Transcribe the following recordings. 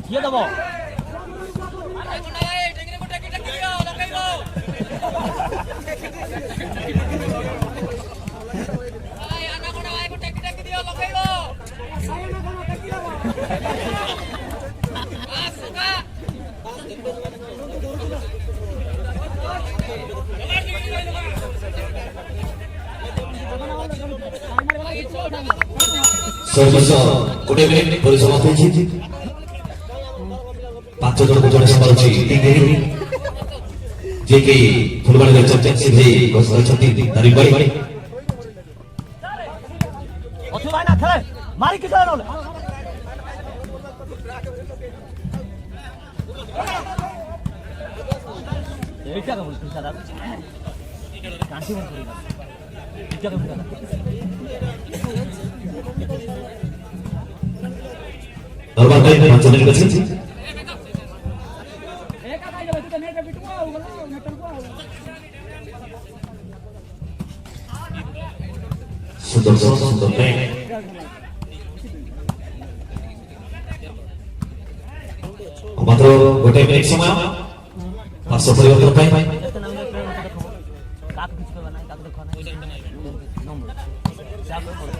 দিয়ে দেবো। ସର୍ବଶ 20 ମିନିଟ୍ ପରିସମାପ୍ତ ହୋଇଛି। 5 ଜଣକୁ ଜଣେ ସମ୍ଭାଳୁଛି ଯିଏକି ଫୁଲବାଣୀରେ ଚାମ୍ପିୟନସିପ୍ ହେଇ ଘୋଷଣା କରିଛନ୍ତି ଦାରିଙ୍ଗବାଡ଼ି। ମାରିକି ଖେଳ ନହେଲେ এইটা কেমন সাদা কাঁচি মন করি না এটা কেমন সাদা দরবার ভাই পাঁচজনের কাছে একা ভাই যাবে তুই নেটে বিটু আও বলা নেটন কো আও সুন্দর সুন্দর ব্যাগ মাত্র গোটে মিনিট সময় পাঁচশো পরিবর্তন পাই কাকু কিছু করবে না কাকু দেখো না নম্বর চাপ করে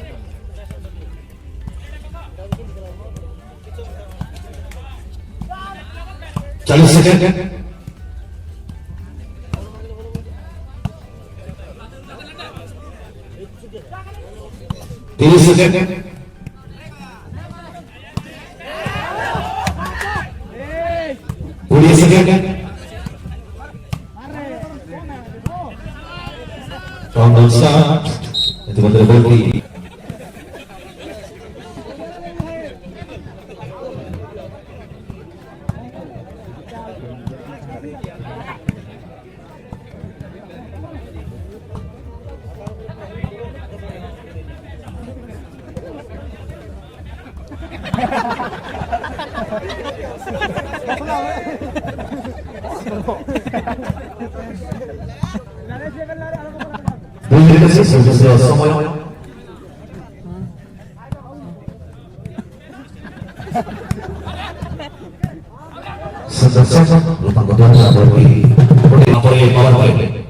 40 second 30 second 20 second Round start. Itu betul bagi. সময় sesat lupa kedua apa yang malam baik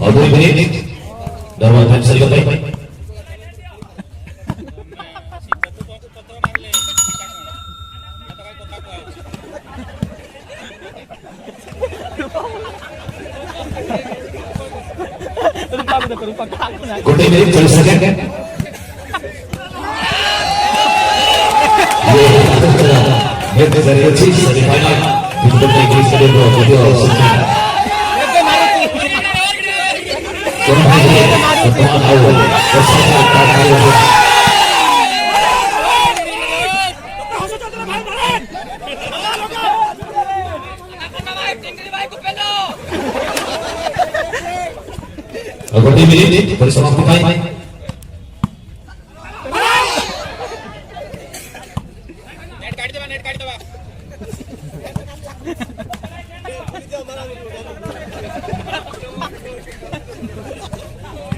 Aduh ini dalam time saya baik. Good evening, 30 second. Itu dari semifinal di Inggris kedua video sembilan. Pertemuan awal bersama Thailand. Berarti menit bersama pemain.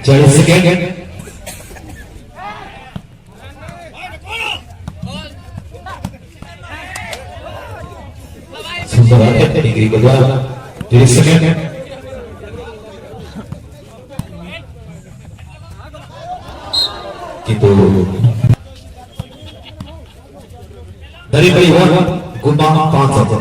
Jadi sekian. Sudah ada di kedua. Jadi sekian. Gitu. Dari Baliwan, Gumbang Pancat.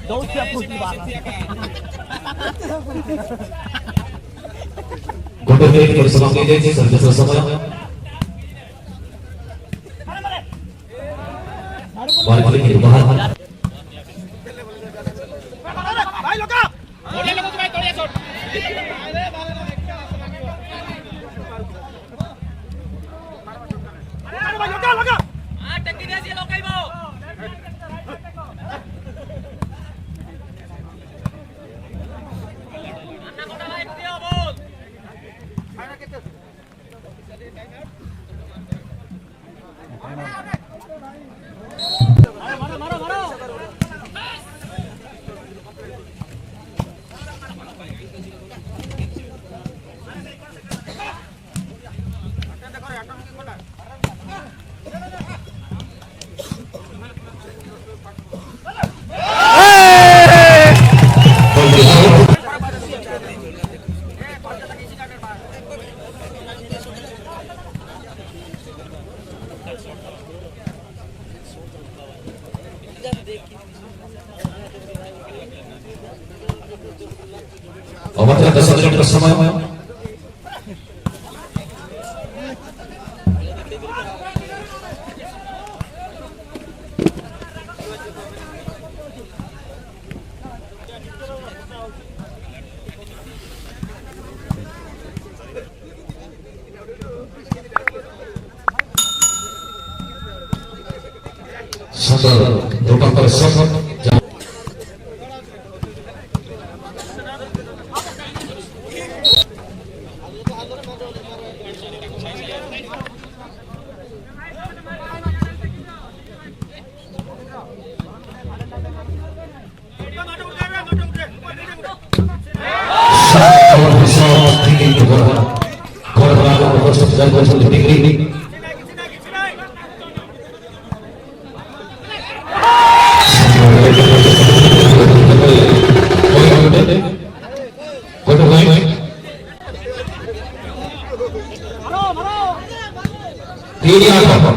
Don't siap pun di bawah. Gol dari bersama KJ sampai selesai. Balik ke bahan. Obat yang tersaji bersama. Satu, dua persatu. Ini apa?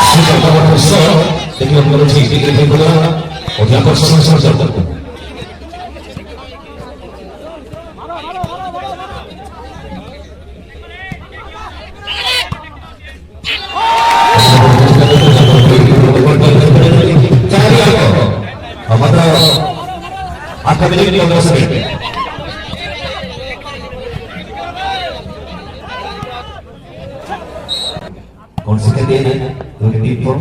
Sudah kawan besar dengan merujuk di bola, udah kosong saja. Cari apa? Amatra akan menjadi orang sendiri. Konsekan dia ni, lebih info.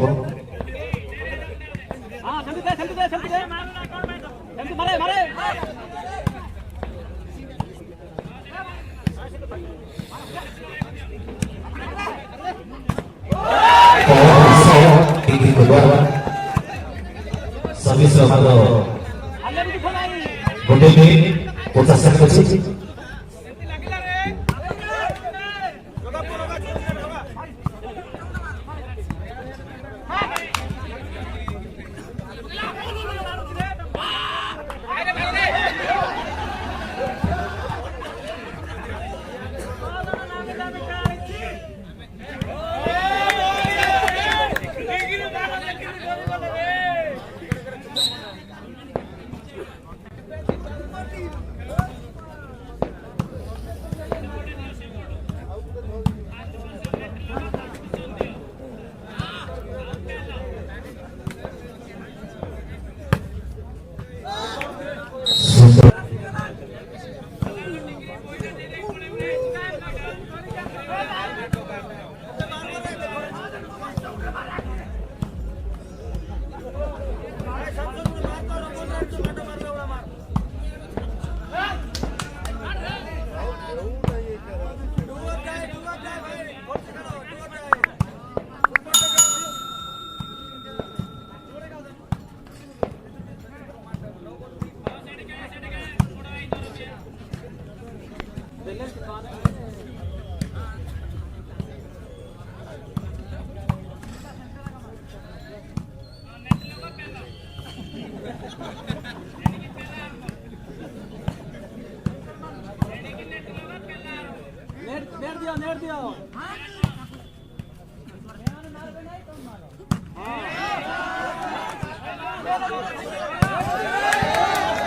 Tinggi kedua, sambil selama Gol ini, putus sekali.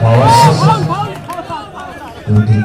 Kawasan di